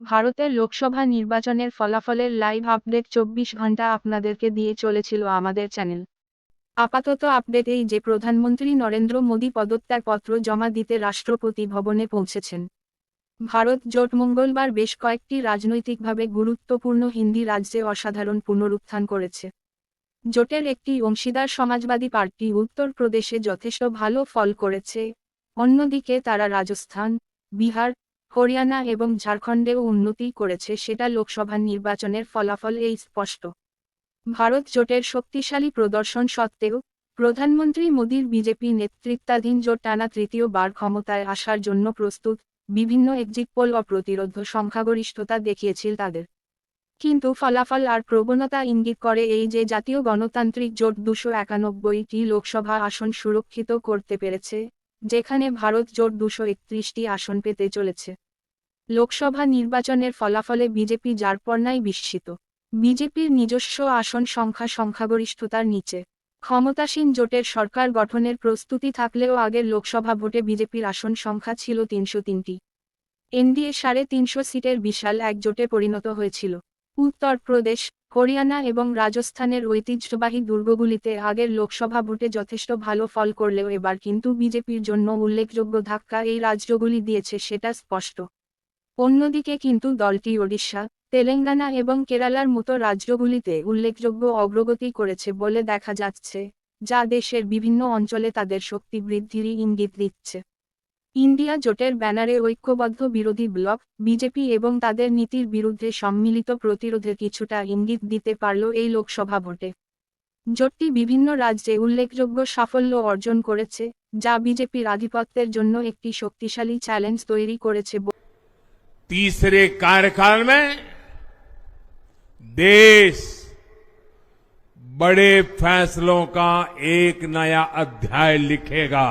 ভারতের লোকসভা নির্বাচনের ফলাফলের লাইভ আপডেট 24 ঘন্টা আপনাদেরকে দিয়ে চলেছিল আমাদের চ্যানেল। আপাতত আপডেট এই যে প্রধানমন্ত্রী নরেন্দ্র মোদী পদত্যাগপত্র জমা দিতে রাষ্ট্রপতি ভবনে পৌঁছেছেন। ভারত জোট মঙ্গলবার বেশ কয়েকটি রাজনৈতিকভাবে গুরুত্বপূর্ণ হিন্দি রাজ্যে অসাধারণ পুনরুত্থান করেছে। জোটের একটি অংশীদার সমাজবাদী পার্টি উত্তরপ্রদেশে যথেষ্ট ভালো ফল করেছে, অন্যদিকে তারা রাজস্থান, বিহার, হরিয়ানা এবং ঝাড়খণ্ডেও উন্নতি করেছে। সেটা লোকসভা নির্বাচনের ফলাফল এই স্পষ্ট। ভারত জোটের শক্তিশালী প্রদর্শন সত্ত্বেও প্রধানমন্ত্রী মোদীর বিজেপি নেতৃত্বাধীন জোট টানা তৃতীয়বার ক্ষমতায় আসার জন্য প্রস্তুত। বিভিন্ন এক্সিট পোল অপ্রতিরোধ্য সংখ্যাগরিষ্ঠতা দেখিয়েছিল তাদের, কিন্তু ফলাফল আর প্রবণতা ইঙ্গিত করে এই যে জাতীয় গণতান্ত্রিক জোট 291টি লোকসভা আসন সুরক্ষিত করতে পেরেছে, যেখানে ভারত জোট 231টি আসন পেতে চলেছে। লোকসভা নির্বাচনের ফলাফলে বিজেপি যারপরনাই বিস্মিত। বিজেপির নিজস্ব আসন সংখ্যা সংখ্যাগরিষ্ঠতার নিচে। ক্ষমতাসীন জোটের সরকার গঠনের প্রস্তুতি থাকলেও আগের লোকসভা ভোটে বিজেপির আসন সংখ্যা ছিল 303টি। এনডিএ 350 সিটের বিশাল এক জোটে পরিণত হয়েছিল। উত্তরপ্রদেশ, হরিয়ানা এবং রাজস্থানের ঐতিহ্যবাহী দুর্গগুলিতে আগের লোকসভা ভোটে যথেষ্ট ভালো ফল করলেও এবার কিন্তু বিজেপির জন্য উল্লেখযোগ্য ধাক্কা এই রাজ্যগুলি দিয়েছে, সেটা স্পষ্ট। অন্যদিকে কিন্তু দলটি ওড়িশা, তেলেঙ্গানা এবং কেরালার মতো রাজ্যগুলিতে উল্লেখযোগ্য অগ্রগতি করেছে বলে দেখা যাচ্ছে, যা দেশের বিভিন্ন অঞ্চলে তাদের শক্তি বৃদ্ধির ইঙ্গিত দিচ্ছে। ইন্ডিয়া জোটের ব্যানারে ঐক্যবদ্ধ বিরোধী ব্লক বিজেপি এবং তাদের নীতির বিরুদ্ধে সম্মিলিত প্রতিরোধের কিছুটা ইঙ্গিত দিতে পারল এই লোকসভা ভোটে। জোটটি বিভিন্ন রাজ্যে উল্লেখযোগ্য সাফল্য অর্জন করেছে, যা বিজেপির আধিপত্যের জন্য একটি শক্তিশালী চ্যালেঞ্জ তৈরি করেছে। तीसरे कार्यकाल में देश बड़े फैसलों का एक नया अध्याय लिखेगा।